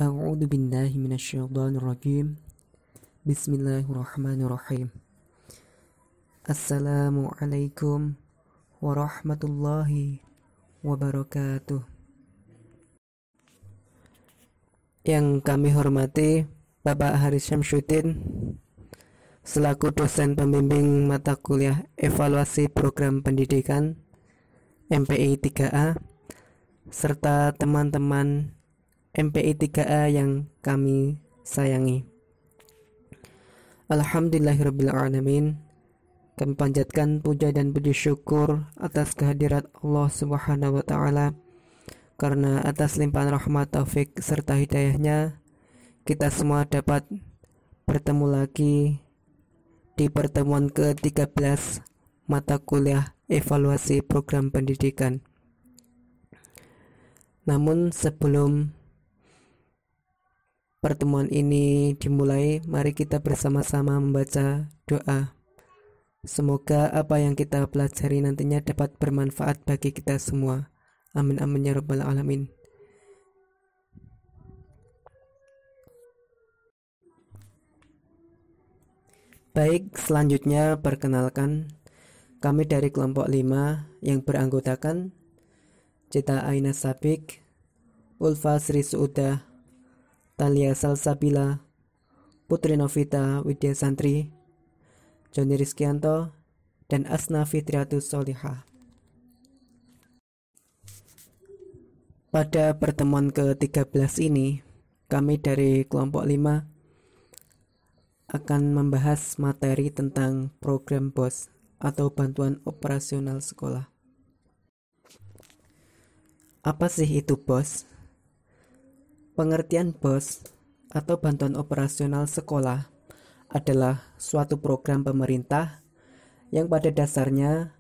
A'udzu billahi minasyaitonir rajim. Bismillahirrahmanirrahim. Assalamualaikum warahmatullahi wabarakatuh. Yang kami hormati Bapak Haris Syamsuddin selaku dosen pembimbing mata kuliah Evaluasi Program Pendidikan MPI 3A serta teman-teman MPI 3A yang kami sayangi. Alhamdulillahirrabbilalamin. Kami panjatkan puja dan puji syukur atas kehadirat Allah Subhanahu wa Ta'ala, karena atas limpahan rahmat, taufik serta hidayahnya kita semua dapat bertemu lagi di pertemuan ke-13 mata kuliah evaluasi program pendidikan. Namun sebelum pertemuan ini dimulai, mari kita bersama-sama membaca doa. Semoga apa yang kita pelajari nantinya dapat bermanfaat bagi kita semua. Amin amin ya rabbal alamin. Baik, selanjutnya perkenalkan, kami dari kelompok 5 yang beranggotakan Cita Aina Sabik, Ulfa Sri Suudah, Talia Salsabila, Putri Novita Widya Santri, Joni Rizkianto, dan Asna Fitriatus Solihah. Pada pertemuan ke-13 ini, kami dari kelompok 5 akan membahas materi tentang program BOS atau bantuan operasional sekolah. Apa sih itu BOS? Pengertian BOS atau bantuan operasional sekolah adalah suatu program pemerintah yang pada dasarnya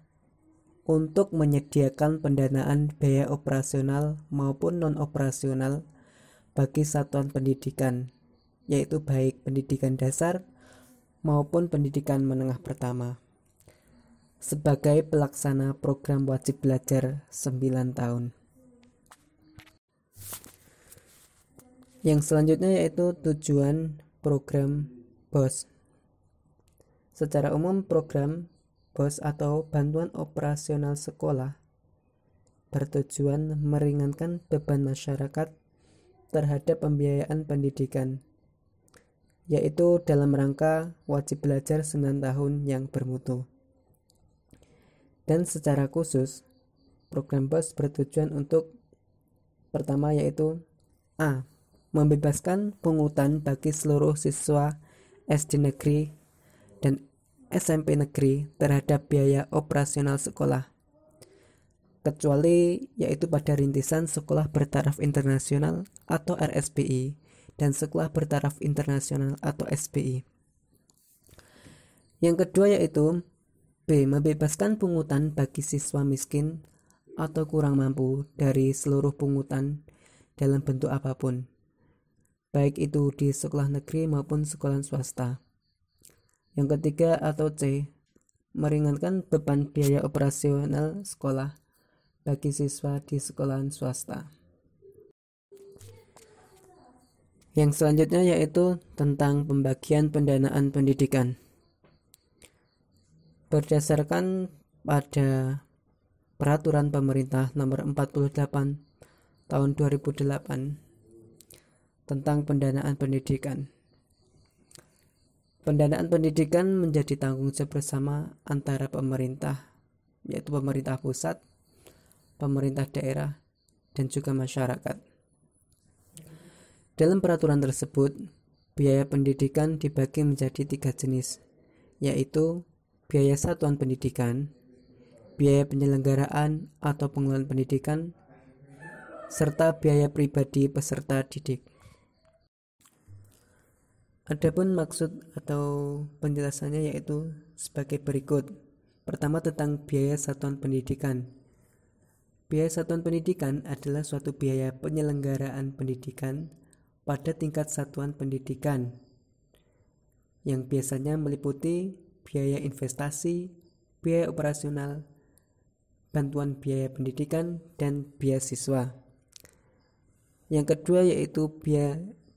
untuk menyediakan pendanaan biaya operasional maupun non-operasional bagi satuan pendidikan, yaitu baik pendidikan dasar maupun pendidikan menengah pertama, sebagai pelaksana program wajib belajar 9 tahun. Yang selanjutnya yaitu tujuan program BOS. Secara umum, program BOS atau bantuan operasional sekolah bertujuan meringankan beban masyarakat terhadap pembiayaan pendidikan, yaitu dalam rangka wajib belajar 9 tahun yang bermutu. Dan secara khusus, program BOS bertujuan untuk pertama yaitu A. Membebaskan pungutan bagi seluruh siswa SD negeri dan SMP negeri terhadap biaya operasional sekolah, kecuali yaitu pada rintisan sekolah bertaraf internasional atau RSBI dan sekolah bertaraf internasional atau SBI. Yang kedua yaitu B. Membebaskan pungutan bagi siswa miskin atau kurang mampu dari seluruh pungutan dalam bentuk apapun, baik itu di sekolah negeri maupun sekolah swasta. Yang ketiga atau C. Meringankan beban biaya operasional sekolah bagi siswa di sekolah swasta. Yang selanjutnya yaitu tentang pembagian pendanaan pendidikan. Berdasarkan pada Peraturan Pemerintah Nomor 48 Tahun 2008 tentang pendanaan pendidikan. Pendanaan pendidikan menjadi tanggung jawab bersama antara pemerintah, yaitu pemerintah pusat, pemerintah daerah, dan juga masyarakat. Dalam peraturan tersebut, biaya pendidikan dibagi menjadi 3 jenis, yaitu biaya satuan pendidikan, biaya penyelenggaraan atau pengelolaan pendidikan, serta biaya pribadi peserta didik. Adapun maksud atau penjelasannya yaitu sebagai berikut. Pertama, tentang biaya satuan pendidikan. Biaya satuan pendidikan adalah suatu biaya penyelenggaraan pendidikan pada tingkat satuan pendidikan yang biasanya meliputi biaya investasi, biaya operasional, bantuan biaya pendidikan, dan beasiswa. Yang kedua yaitu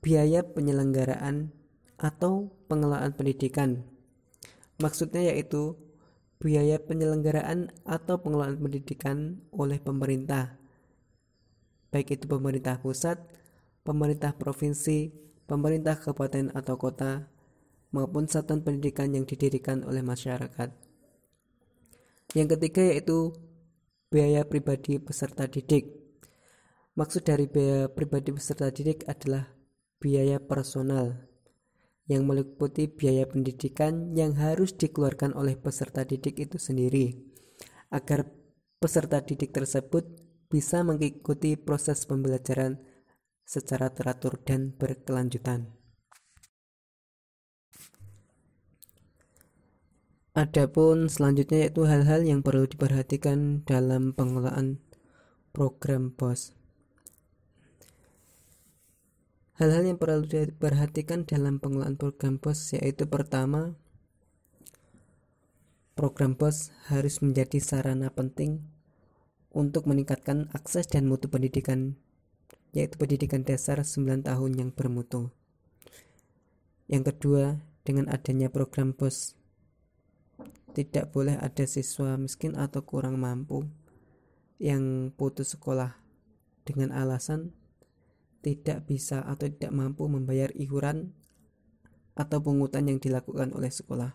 biaya penyelenggaraan atau pengelolaan pendidikan. Maksudnya yaitu biaya penyelenggaraan atau pengelolaan pendidikan oleh pemerintah, baik itu pemerintah pusat, pemerintah provinsi, pemerintah kabupaten atau kota, maupun satuan pendidikan yang didirikan oleh masyarakat. Yang ketiga yaitu biaya pribadi peserta didik. Maksud dari biaya pribadi peserta didik adalah biaya personal yang meliputi biaya pendidikan yang harus dikeluarkan oleh peserta didik itu sendiri agar peserta didik tersebut bisa mengikuti proses pembelajaran secara teratur dan berkelanjutan. Adapun selanjutnya yaitu hal-hal yang perlu diperhatikan dalam pengelolaan program BOS. Hal-hal yang perlu diperhatikan dalam pengelolaan program BOS yaitu pertama, program BOS harus menjadi sarana penting untuk meningkatkan akses dan mutu pendidikan, yaitu pendidikan dasar 9 tahun yang bermutu. Yang kedua, dengan adanya program BOS, tidak boleh ada siswa miskin atau kurang mampu yang putus sekolah dengan alasan tidak bisa atau tidak mampu membayar iuran atau pungutan yang dilakukan oleh sekolah.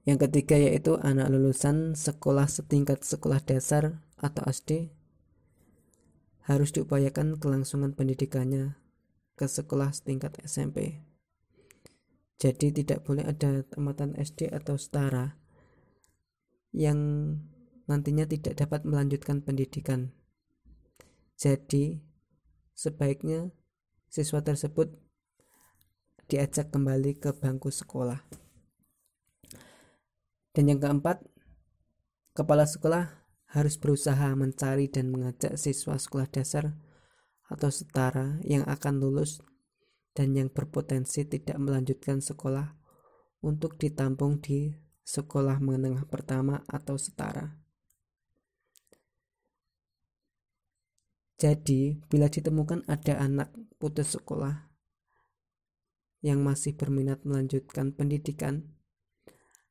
Yang ketiga yaitu anak lulusan sekolah setingkat sekolah dasar atau SD harus diupayakan kelangsungan pendidikannya ke sekolah setingkat SMP. Jadi tidak boleh ada tamatan SD atau setara yang nantinya tidak dapat melanjutkan pendidikan. Jadi sebaiknya siswa tersebut diajak kembali ke bangku sekolah. Dan yang keempat, kepala sekolah harus berusaha mencari dan mengajak siswa sekolah dasar atau setara yang akan lulus dan yang berpotensi tidak melanjutkan sekolah untuk ditampung di sekolah menengah pertama atau setara. Jadi, bila ditemukan ada anak putus sekolah yang masih berminat melanjutkan pendidikan,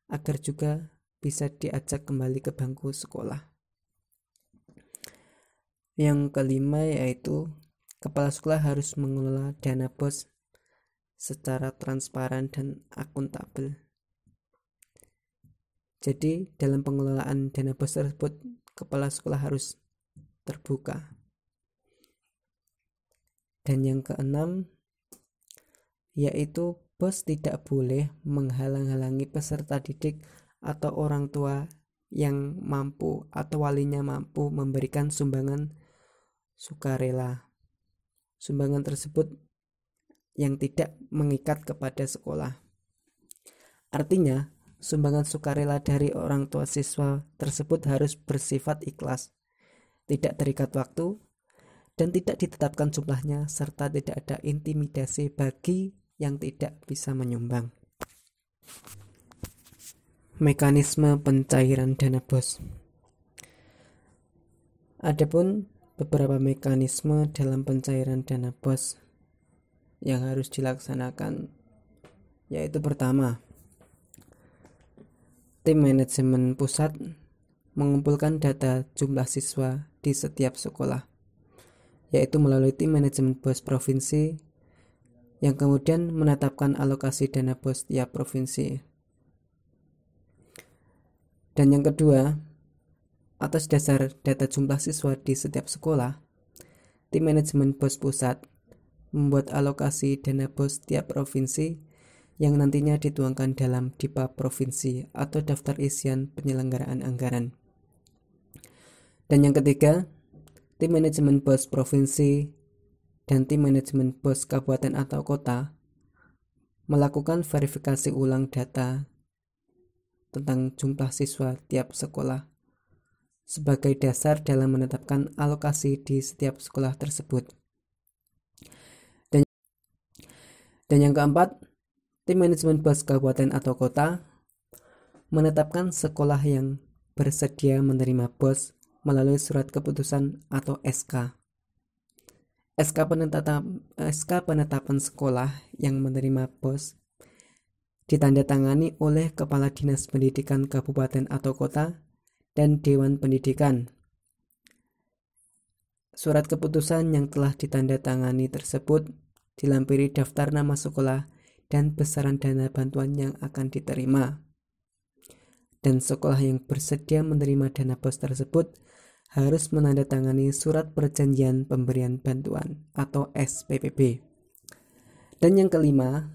agar juga bisa diajak kembali ke bangku sekolah. Yang kelima yaitu kepala sekolah harus mengelola dana BOS secara transparan dan akuntabel. Jadi, dalam pengelolaan dana BOS tersebut, kepala sekolah harus terbuka. Dan yang keenam yaitu BOS tidak boleh menghalang-halangi peserta didik atau orang tua yang mampu atau walinya mampu memberikan sumbangan sukarela. Sumbangan tersebut yang tidak mengikat kepada sekolah. Artinya, sumbangan sukarela dari orang tua siswa tersebut harus bersifat ikhlas, tidak terikat waktu, dan tidak ditetapkan jumlahnya, serta tidak ada intimidasi bagi yang tidak bisa menyumbang. Mekanisme pencairan dana BOS. Adapun beberapa mekanisme dalam pencairan dana BOS yang harus dilaksanakan yaitu pertama, tim manajemen pusat mengumpulkan data jumlah siswa di setiap sekolah, yaitu melalui tim manajemen BOS provinsi yang kemudian menetapkan alokasi dana BOS tiap provinsi. Dan yang kedua, atas dasar data jumlah siswa di setiap sekolah, tim manajemen BOS pusat membuat alokasi dana BOS tiap provinsi yang nantinya dituangkan dalam DIPA provinsi atau daftar isian penyelenggaraan anggaran. Dan yang ketiga, tim manajemen BOS provinsi dan tim manajemen BOS kabupaten atau kota melakukan verifikasi ulang data tentang jumlah siswa tiap sekolah sebagai dasar dalam menetapkan alokasi di setiap sekolah tersebut. Dan yang keempat, tim manajemen BOS kabupaten atau kota menetapkan sekolah yang bersedia menerima BOS melalui surat keputusan atau SK. SK penetapan sekolah yang menerima BOS ditandatangani oleh Kepala Dinas Pendidikan Kabupaten atau Kota dan Dewan Pendidikan. Surat keputusan yang telah ditandatangani tersebut dilampiri daftar nama sekolah dan besaran dana bantuan yang akan diterima. Dan sekolah yang bersedia menerima dana BOS tersebut harus menandatangani surat perjanjian pemberian bantuan atau SPPB. Dan yang kelima,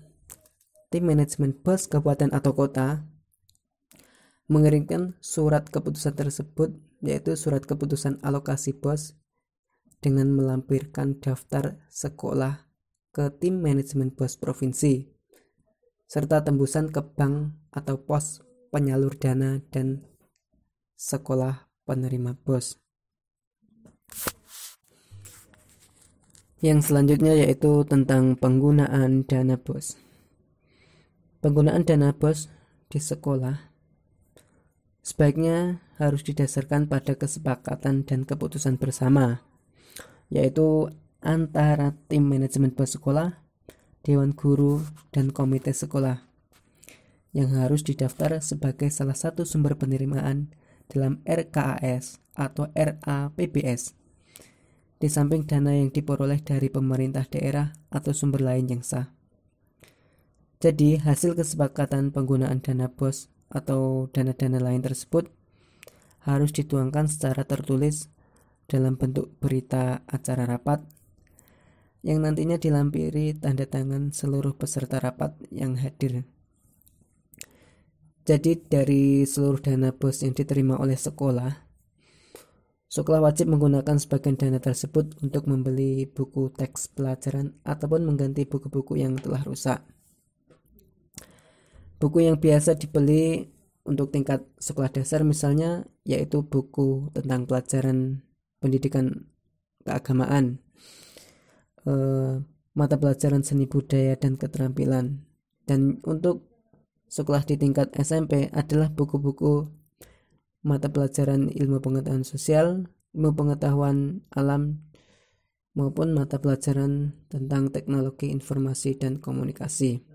tim manajemen BOS kabupaten atau kota mengirimkan surat keputusan tersebut, yaitu surat keputusan alokasi BOS dengan melampirkan daftar sekolah ke tim manajemen BOS provinsi serta tembusan ke bank atau pos penyalur dana dan sekolah penerima BOS. Yang selanjutnya yaitu tentang penggunaan dana BOS. Penggunaan dana BOS di sekolah sebaiknya harus didasarkan pada kesepakatan dan keputusan bersama, yaitu antara tim manajemen BOS sekolah, dewan guru, dan komite sekolah yang harus didaftar sebagai salah satu sumber penerimaan dalam RKAS atau RAPBS, di samping dana yang diperoleh dari pemerintah daerah atau sumber lain yang sah. Jadi, hasil kesepakatan penggunaan dana BOS atau dana-dana lain tersebut harus dituangkan secara tertulis dalam bentuk berita acara rapat yang nantinya dilampiri tanda tangan seluruh peserta rapat yang hadir. Jadi dari seluruh dana BOS yang diterima oleh sekolah wajib menggunakan sebagian dana tersebut untuk membeli buku teks pelajaran ataupun mengganti buku-buku yang telah rusak. Buku yang biasa dibeli untuk tingkat sekolah dasar misalnya yaitu buku tentang pelajaran pendidikan keagamaan, mata pelajaran seni budaya dan keterampilan. Dan untuk sekolah di tingkat SMP adalah buku-buku mata pelajaran ilmu pengetahuan sosial, ilmu pengetahuan alam, maupun mata pelajaran tentang teknologi informasi dan komunikasi.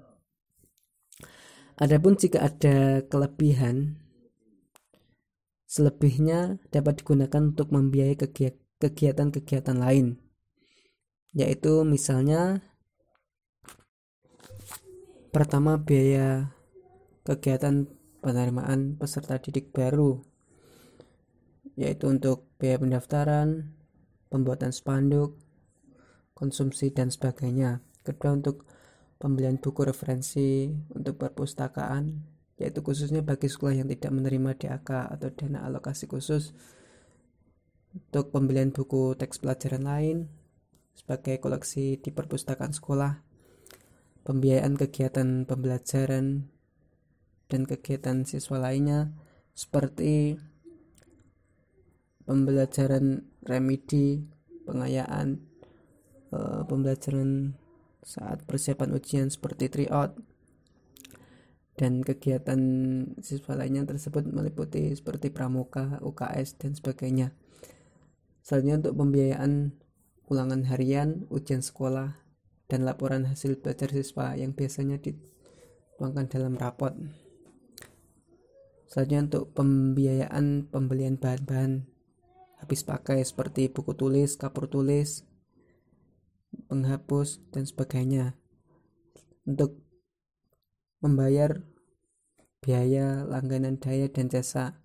Adapun jika ada kelebihan, selebihnya dapat digunakan untuk membiayai kegiatan-kegiatan lain, yaitu misalnya pertama biaya kegiatan penerimaan peserta didik baru, yaitu untuk biaya pendaftaran, pembuatan spanduk, konsumsi dan sebagainya. Kedua, untuk pembelian buku referensi untuk perpustakaan, yaitu khususnya bagi sekolah yang tidak menerima DAK atau dana alokasi khusus. Untuk pembelian buku teks pelajaran lain sebagai koleksi di perpustakaan sekolah, pembiayaan kegiatan pembelajaran dan kegiatan siswa lainnya seperti pembelajaran remedi, pengayaan, pembelajaran saat persiapan ujian seperti tryout, dan kegiatan siswa lainnya tersebut meliputi seperti pramuka, UKS, dan sebagainya. Selanjutnya untuk pembiayaan ulangan harian, ujian sekolah, dan laporan hasil belajar siswa yang biasanya dituangkan dalam rapot. Selanjutnya untuk pembiayaan pembelian bahan-bahan habis pakai seperti buku tulis, kapur tulis, penghapus, dan sebagainya. Untuk membayar biaya langganan daya dan jasa,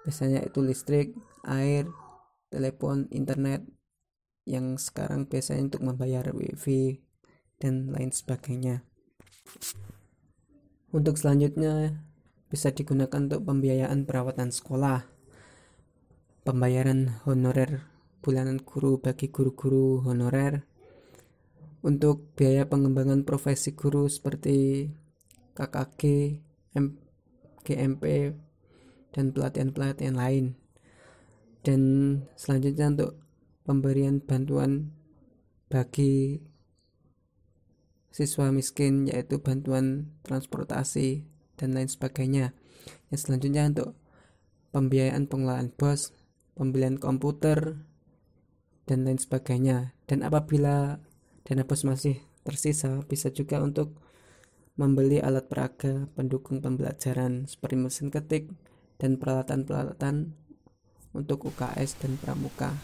biasanya itu listrik, air, telepon, internet, yang sekarang biasanya untuk membayar wifi dan lain sebagainya. Untuk selanjutnya bisa digunakan untuk pembiayaan perawatan sekolah, pembayaran honorer bulanan guru bagi guru-guru honorer, untuk biaya pengembangan profesi guru seperti KKG, GMP, dan pelatihan-pelatihan lain. Dan selanjutnya untuk pemberian bantuan bagi siswa miskin, yaitu bantuan transportasi dan lain sebagainya. Yang selanjutnya untuk pembiayaan pengelolaan BOS, pembelian komputer, dan lain sebagainya. Dan apabila dana BOS masih tersisa, bisa juga untuk membeli alat peraga pendukung pembelajaran seperti mesin ketik dan peralatan-peralatan untuk UKS dan pramuka.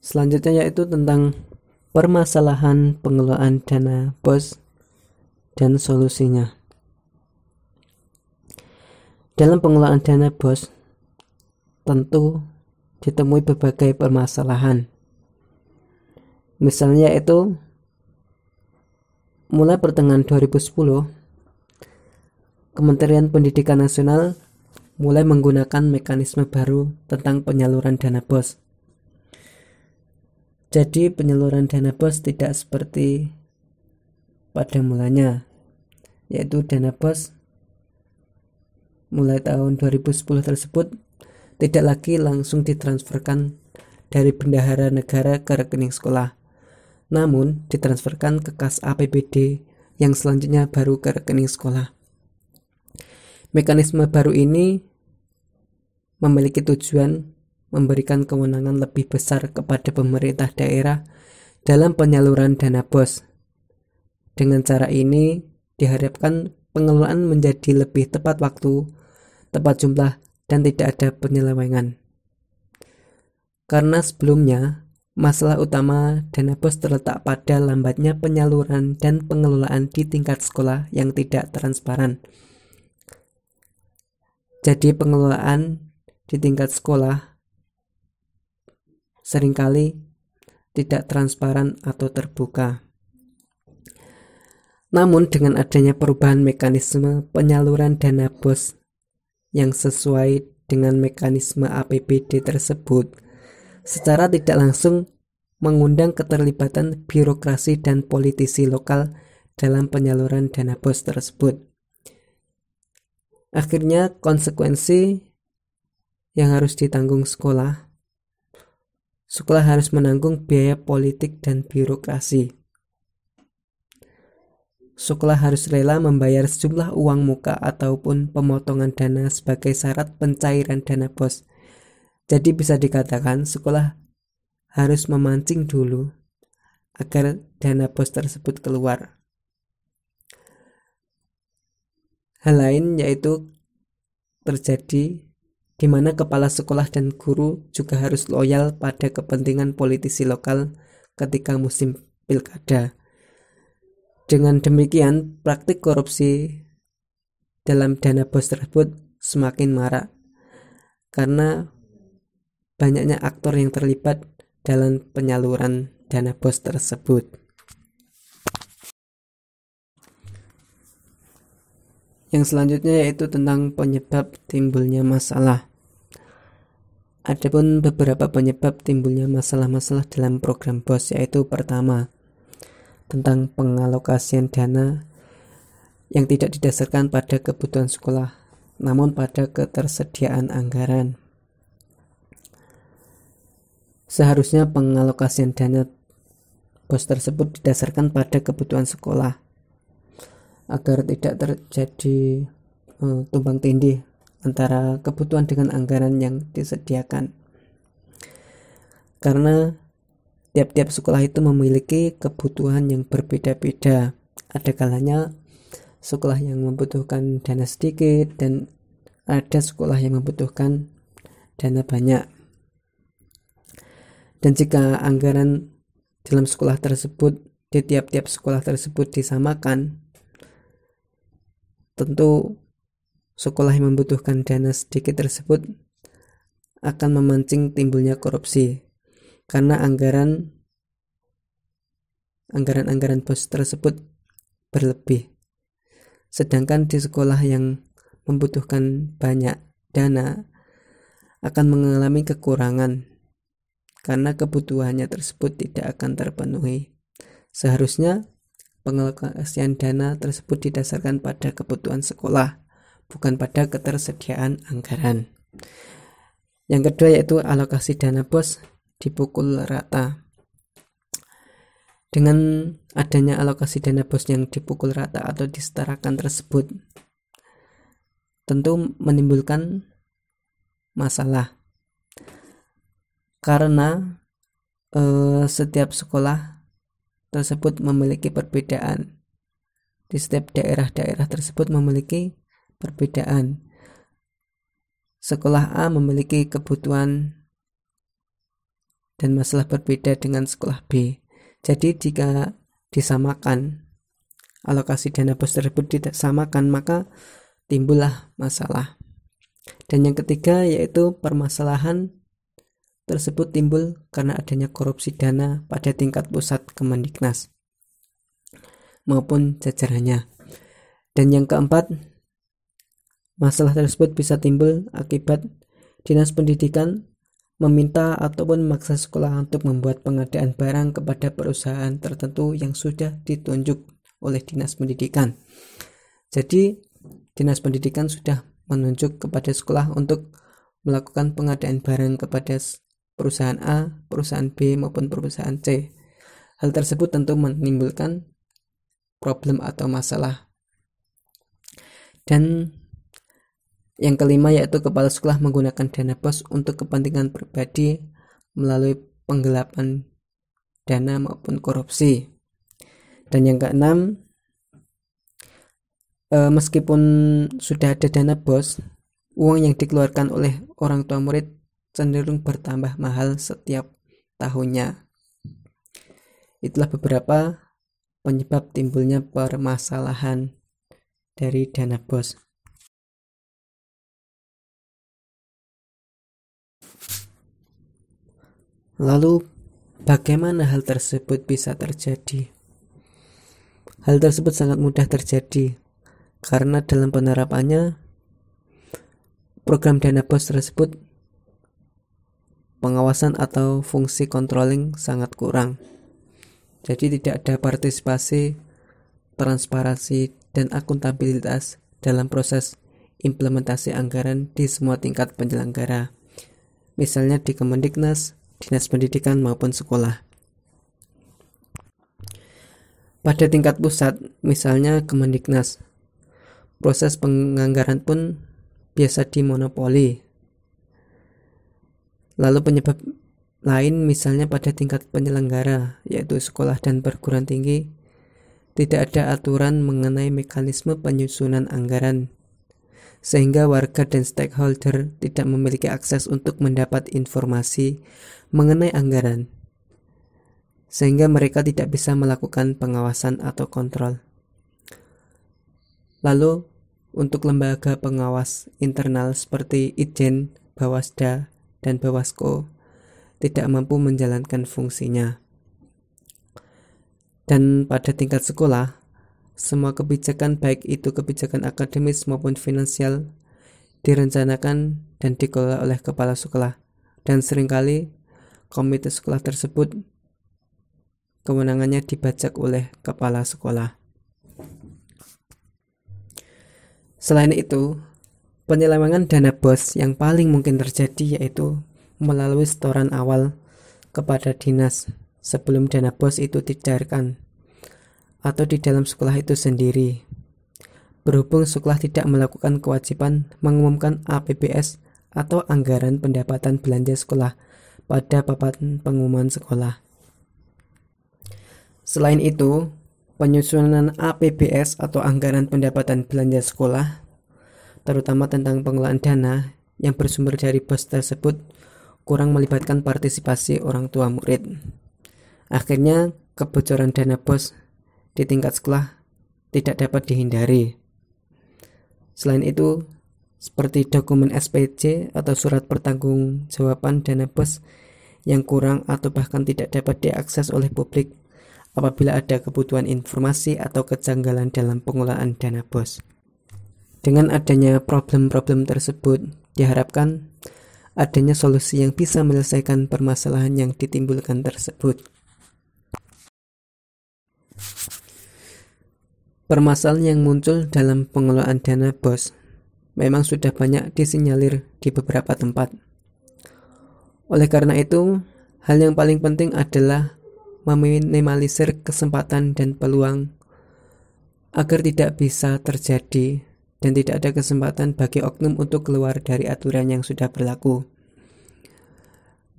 Selanjutnya yaitu tentang permasalahan pengelolaan dana BOS dan solusinya. Dalam pengelolaan dana BOS tentu ditemui berbagai permasalahan. Misalnya yaitu mulai pertengahan 2010, Kementerian Pendidikan Nasional mulai menggunakan mekanisme baru tentang penyaluran dana BOS. Jadi penyaluran dana BOS tidak seperti pada mulanya, yaitu dana BOS mulai tahun 2010 tersebut tidak lagi langsung ditransferkan dari bendahara negara ke rekening sekolah, namun ditransferkan ke kas APBD yang selanjutnya baru ke rekening sekolah. Mekanisme baru ini memiliki tujuan memberikan kewenangan lebih besar kepada pemerintah daerah dalam penyaluran dana BOS. Dengan cara ini diharapkan pengelolaan menjadi lebih tepat waktu, tepat jumlah, dan tidak ada penyelewengan. Karena sebelumnya, masalah utama dana BOS terletak pada lambatnya penyaluran dan pengelolaan di tingkat sekolah yang tidak transparan. Jadi pengelolaan di tingkat sekolah seringkali tidak transparan atau terbuka. Namun dengan adanya perubahan mekanisme penyaluran dana BOS yang sesuai dengan mekanisme APBD tersebut, secara tidak langsung mengundang keterlibatan birokrasi dan politisi lokal dalam penyaluran dana BOS tersebut. Akhirnya konsekuensi yang harus ditanggung sekolah harus menanggung biaya politik dan birokrasi. Sekolah harus rela membayar sejumlah uang muka ataupun pemotongan dana sebagai syarat pencairan dana BOS. Jadi bisa dikatakan sekolah harus memancing dulu agar dana BOS tersebut keluar. Hal lain yaitu terjadi di mana kepala sekolah dan guru juga harus loyal pada kepentingan politisi lokal ketika musim pilkada. Dengan demikian, praktik korupsi dalam dana BOS tersebut semakin marak karena banyaknya aktor yang terlibat dalam penyaluran dana BOS tersebut. Yang selanjutnya yaitu tentang penyebab timbulnya masalah. Adapun beberapa penyebab timbulnya masalah-masalah dalam program BOS yaitu pertama, tentang pengalokasian dana yang tidak didasarkan pada kebutuhan sekolah, namun pada ketersediaan anggaran. Seharusnya pengalokasian dana BOS tersebut didasarkan pada kebutuhan sekolah, agar tidak terjadi tumpang tindih antara kebutuhan dengan anggaran yang disediakan. Karena tiap-tiap sekolah itu memiliki kebutuhan yang berbeda-beda. Ada kalanya sekolah yang membutuhkan dana sedikit dan ada sekolah yang membutuhkan dana banyak. Dan jika anggaran dalam sekolah tersebut di tiap-tiap sekolah tersebut disamakan, tentu sekolah yang membutuhkan dana sedikit tersebut akan memancing timbulnya korupsi karena anggaran BOS tersebut berlebih. Sedangkan di sekolah yang membutuhkan banyak dana akan mengalami kekurangan karena kebutuhannya tersebut tidak akan terpenuhi. Seharusnya pengalokasian dana tersebut didasarkan pada kebutuhan sekolah, bukan pada ketersediaan anggaran. Yang kedua yaitu alokasi dana BOS dipukul rata. Dengan adanya alokasi dana BOS yang dipukul rata atau disetarakan tersebut, tentu menimbulkan masalah. Karena setiap sekolah tersebut memiliki perbedaan. Di setiap daerah-daerah tersebut memiliki perbedaan. Sekolah A memiliki kebutuhan dan masalah berbeda dengan sekolah B. Jadi jika disamakan, alokasi dana BOS tersebut tidak samakan, maka timbullah masalah. Dan yang ketiga yaitu permasalahan tersebut timbul karena adanya korupsi dana pada tingkat pusat Kemendiknas maupun jajarannya. Dan yang keempat, masalah tersebut bisa timbul akibat Dinas Pendidikan meminta ataupun memaksa sekolah untuk membuat pengadaan barang kepada perusahaan tertentu yang sudah ditunjuk oleh Dinas Pendidikan. Jadi Dinas Pendidikan sudah menunjuk kepada sekolah untuk melakukan pengadaan barang kepada perusahaan A, perusahaan B maupun perusahaan C. Hal tersebut tentu menimbulkan problem atau masalah. Dan yang kelima yaitu kepala sekolah menggunakan dana BOS untuk kepentingan pribadi melalui penggelapan dana maupun korupsi. Dan yang keenam, meskipun sudah ada dana BOS, uang yang dikeluarkan oleh orang tua murid cenderung bertambah mahal setiap tahunnya. Itulah beberapa penyebab timbulnya permasalahan dari dana BOS. Lalu bagaimana hal tersebut bisa terjadi? Hal tersebut sangat mudah terjadi karena dalam penerapannya program dana BOS tersebut pengawasan atau fungsi controlling sangat kurang. Jadi tidak ada partisipasi, transparansi, dan akuntabilitas dalam proses implementasi anggaran di semua tingkat penyelenggara. Misalnya di Kemendiknas, Dinas Pendidikan maupun sekolah. Pada tingkat pusat, misalnya Kemendiknas, proses penganggaran pun biasa dimonopoli. Lalu penyebab lain misalnya pada tingkat penyelenggara, yaitu sekolah dan perguruan tinggi, tidak ada aturan mengenai mekanisme penyusunan anggaran, sehingga warga dan stakeholder tidak memiliki akses untuk mendapat informasi mengenai anggaran, sehingga mereka tidak bisa melakukan pengawasan atau kontrol. Lalu, untuk lembaga pengawas internal seperti Itjen, Bawasda, dan Bawasko tidak mampu menjalankan fungsinya. Dan pada tingkat sekolah, semua kebijakan baik itu kebijakan akademis maupun finansial direncanakan dan dikelola oleh kepala sekolah, dan seringkali komite sekolah tersebut kewenangannya dibajak oleh kepala sekolah. Selain itu, penyelewengan dana BOS yang paling mungkin terjadi yaitu melalui setoran awal kepada dinas sebelum dana BOS itu dicairkan atau di dalam sekolah itu sendiri. Berhubung sekolah tidak melakukan kewajiban mengumumkan APBS atau anggaran pendapatan belanja sekolah pada papan pengumuman sekolah. Selain itu, penyusunan APBS atau anggaran pendapatan belanja sekolah, terutama tentang pengelolaan dana yang bersumber dari BOS tersebut, kurang melibatkan partisipasi orang tua murid. Akhirnya, kebocoran dana BOS di tingkat sekolah tidak dapat dihindari. Selain itu, seperti dokumen SPJ atau surat pertanggungjawaban dana BOS yang kurang atau bahkan tidak dapat diakses oleh publik apabila ada kebutuhan informasi atau kejanggalan dalam pengelolaan dana BOS. Dengan adanya problem-problem tersebut, diharapkan adanya solusi yang bisa menyelesaikan permasalahan yang ditimbulkan tersebut. Permasalahan yang muncul dalam pengelolaan dana BOS memang sudah banyak disinyalir di beberapa tempat. Oleh karena itu, hal yang paling penting adalah meminimalisir kesempatan dan peluang agar tidak bisa terjadi dan tidak ada kesempatan bagi oknum untuk keluar dari aturan yang sudah berlaku.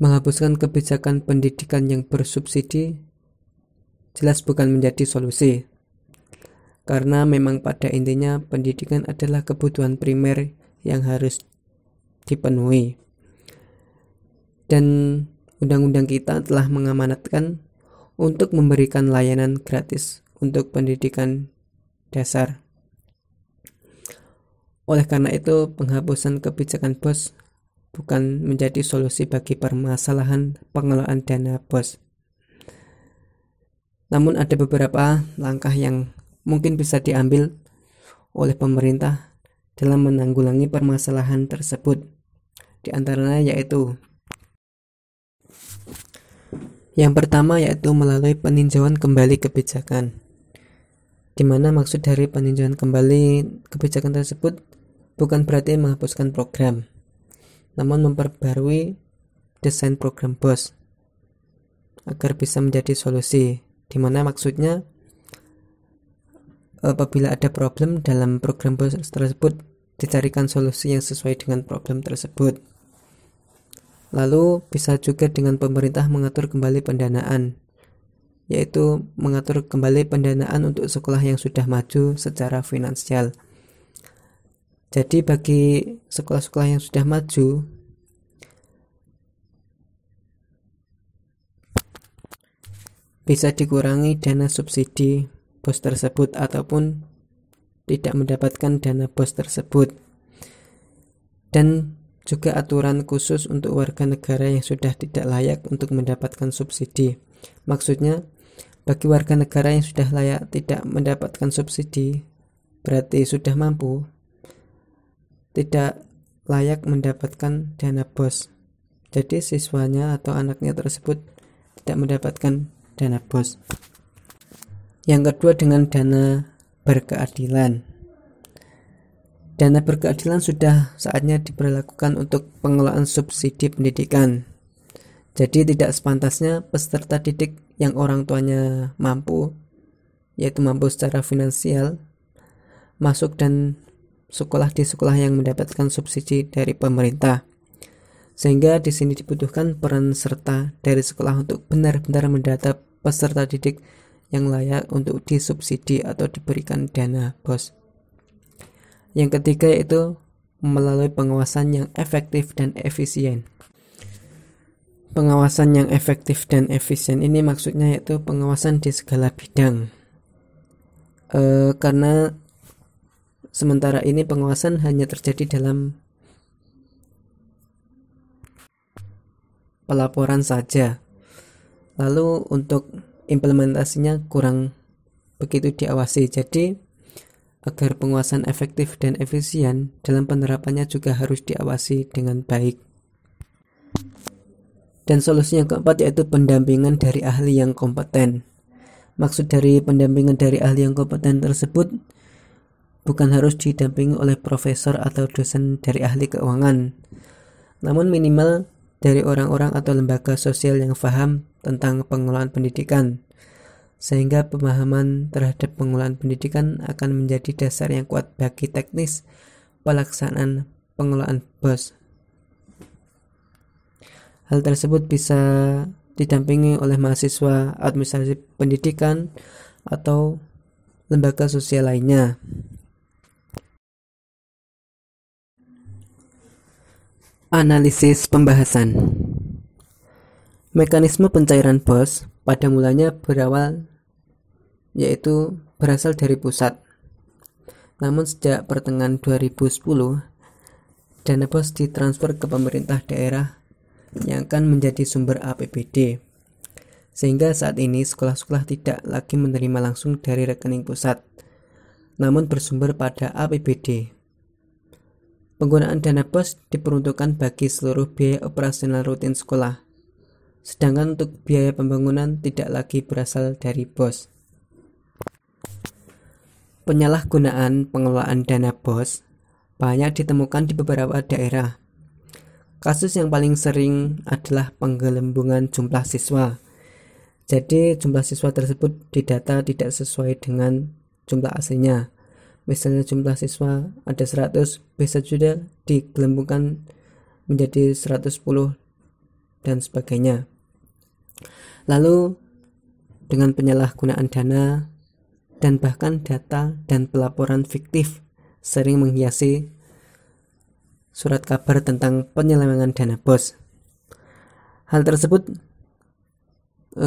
Menghapuskan kebijakan pendidikan yang bersubsidi jelas bukan menjadi solusi, karena memang pada intinya pendidikan adalah kebutuhan primer yang harus dipenuhi. Dan undang-undang kita telah mengamanatkan untuk memberikan layanan gratis untuk pendidikan dasar. Oleh karena itu, penghapusan kebijakan BOS bukan menjadi solusi bagi permasalahan pengelolaan dana BOS. Namun ada beberapa langkah yang mungkin bisa diambil oleh pemerintah dalam menanggulangi permasalahan tersebut. Di antaranya yaitu yang pertama yaitu melalui peninjauan kembali kebijakan, di mana maksud dari peninjauan kembali kebijakan tersebut bukan berarti menghapuskan program, namun memperbarui desain program BOS agar bisa menjadi solusi, di mana maksudnya apabila ada problem dalam program BOS tersebut dicarikan solusi yang sesuai dengan problem tersebut. Lalu bisa juga dengan pemerintah mengatur kembali pendanaan, yaitu mengatur kembali pendanaan untuk sekolah yang sudah maju secara finansial. Jadi bagi sekolah-sekolah yang sudah maju, bisa dikurangi dana subsidi BOS tersebut ataupun tidak mendapatkan dana BOS tersebut. Dan juga aturan khusus untuk warga negara yang sudah tidak layak untuk mendapatkan subsidi. Maksudnya, bagi warga negara yang sudah layak tidak mendapatkan subsidi, berarti sudah mampu, tidak layak mendapatkan dana BOS. Jadi siswanya atau anaknya tersebut tidak mendapatkan dana BOS. Yang kedua, dengan dana berkeadilan. Dana berkeadilan sudah saatnya diberlakukan untuk pengelolaan subsidi pendidikan. Jadi tidak sepantasnya peserta didik yang orang tuanya mampu, yaitu mampu secara finansial, masuk dan sekolah di sekolah yang mendapatkan subsidi dari pemerintah. Sehingga di sini dibutuhkan peran serta dari sekolah untuk benar-benar mendata peserta didik yang layak untuk disubsidi atau diberikan dana BOS. Yang ketiga yaitu melalui pengawasan yang efektif dan efisien. Pengawasan yang efektif dan efisien ini maksudnya yaitu pengawasan di segala bidang. Karena sementara ini pengawasan hanya terjadi dalam pelaporan saja. Lalu untuk implementasinya kurang begitu diawasi. Jadi agar penguasaan efektif dan efisien dalam penerapannya juga harus diawasi dengan baik. Dan solusi yang keempat yaitu pendampingan dari ahli yang kompeten. Maksud dari pendampingan dari ahli yang kompeten tersebut bukan harus didampingi oleh profesor atau dosen dari ahli keuangan, namun minimal dari orang-orang atau lembaga sosial yang paham tentang pengelolaan pendidikan, sehingga pemahaman terhadap pengelolaan pendidikan akan menjadi dasar yang kuat bagi teknis pelaksanaan pengelolaan BOS. Hal tersebut bisa didampingi oleh mahasiswa administrasi pendidikan atau lembaga sosial lainnya. Analisis pembahasan. Mekanisme pencairan BOS pada mulanya berasal dari pusat. Namun sejak pertengahan 2010, dana BOS ditransfer ke pemerintah daerah yang akan menjadi sumber APBD. Sehingga saat ini sekolah-sekolah tidak lagi menerima langsung dari rekening pusat, namun bersumber pada APBD. Penggunaan dana BOS diperuntukkan bagi seluruh biaya operasional rutin sekolah. Sedangkan untuk biaya pembangunan tidak lagi berasal dari BOS. Penyalahgunaan pengelolaan dana BOS banyak ditemukan di beberapa daerah. Kasus yang paling sering adalah penggelembungan jumlah siswa. Jadi jumlah siswa tersebut didata tidak sesuai dengan jumlah aslinya. Misalnya jumlah siswa ada 100, bisa juga digelembungkan menjadi 110 dan sebagainya. Lalu dengan penyalahgunaan dana dan bahkan data dan pelaporan fiktif sering menghiasi surat kabar tentang penyelewengan dana BOS. Hal tersebut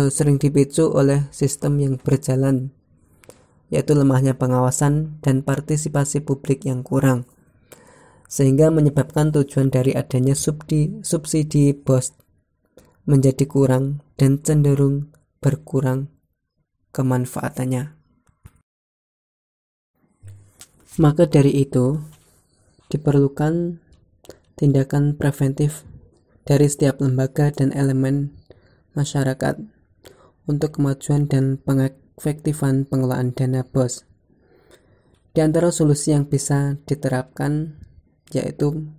sering dipicu oleh sistem yang berjalan, yaitu lemahnya pengawasan dan partisipasi publik yang kurang, sehingga menyebabkan tujuan dari adanya subsidi BOS menjadi kurang dan cenderung berkurang kemanfaatannya. Maka dari itu, diperlukan tindakan preventif dari setiap lembaga dan elemen masyarakat untuk kemajuan dan pengefektifan pengelolaan dana BOS. Di antara solusi yang bisa diterapkan yaitu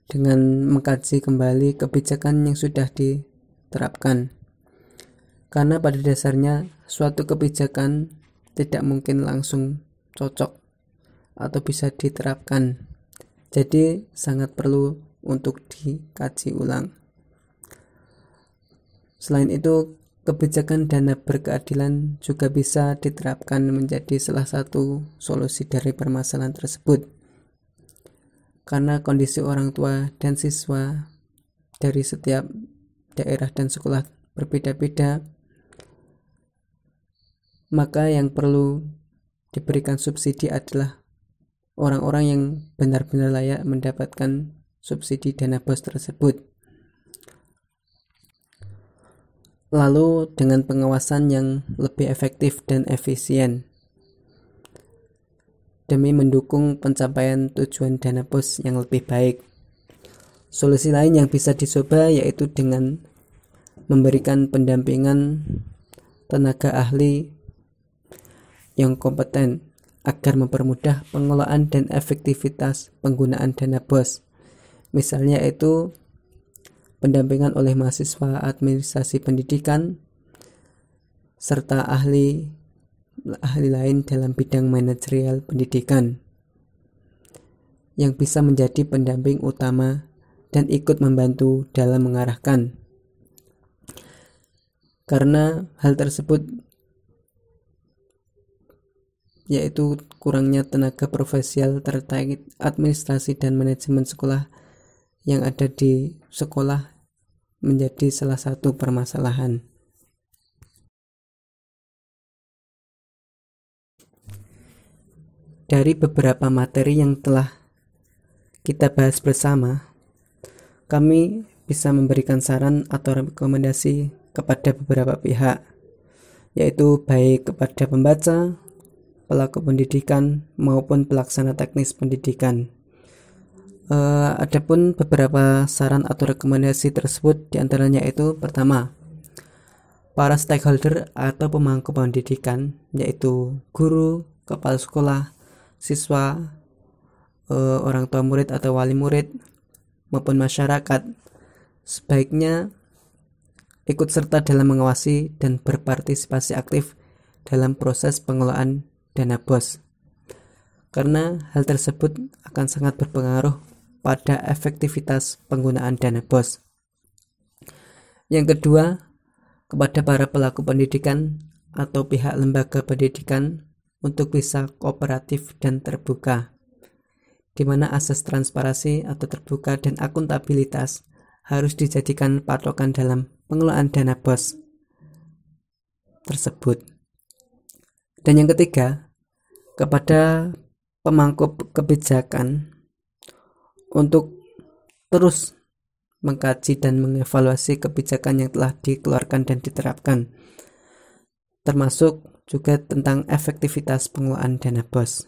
dengan mengkaji kembali kebijakan yang sudah diterapkan. Karena pada dasarnya suatu kebijakan tidak mungkin langsung cocok atau bisa diterapkan. Jadi sangat perlu untuk dikaji ulang. Selain itu, kebijakan dana berkeadilan juga bisa diterapkan menjadi salah satu solusi dari permasalahan tersebut. Karena kondisi orang tua dan siswa dari setiap daerah dan sekolah berbeda-beda, maka yang perlu diberikan subsidi adalah orang-orang yang benar-benar layak mendapatkan subsidi dana BOS tersebut. Lalu dengan pengawasan yang lebih efektif dan efisien demi mendukung pencapaian tujuan dana BOS yang lebih baik. Solusi lain yang bisa dicoba yaitu dengan memberikan pendampingan tenaga ahli yang kompeten agar mempermudah pengelolaan dan efektivitas penggunaan dana BOS. Misalnya itu pendampingan oleh mahasiswa administrasi pendidikan serta ahli lain dalam bidang manajerial pendidikan yang bisa menjadi pendamping utama dan ikut membantu dalam mengarahkan. Karena hal tersebut yaitu kurangnya tenaga profesional terkait administrasi dan manajemen sekolah yang ada di sekolah menjadi salah satu permasalahan. Dari beberapa materi yang telah kita bahas bersama, kami bisa memberikan saran atau rekomendasi kepada beberapa pihak, yaitu baik kepada pembaca, pelaku pendidikan, maupun pelaksana teknis pendidikan. Adapun beberapa saran atau rekomendasi tersebut diantaranya itu pertama, para stakeholder atau pemangku pendidikan, yaitu guru, kepala sekolah, siswa, orang tua murid atau wali murid, maupun masyarakat, sebaiknya ikut serta dalam mengawasi dan berpartisipasi aktif dalam proses pengelolaan dana BOS. Karena hal tersebut akan sangat berpengaruh pada efektivitas penggunaan dana BOS. Yang kedua, kepada para pelaku pendidikan atau pihak lembaga pendidikan untuk bisa kooperatif dan terbuka, di mana asas transparansi atau terbuka dan akuntabilitas harus dijadikan patokan dalam pengelolaan dana BOS tersebut. Dan yang ketiga, kepada pemangku kebijakan untuk terus mengkaji dan mengevaluasi kebijakan yang telah dikeluarkan dan diterapkan, termasuk juga tentang efektivitas pengelolaan dana BOS.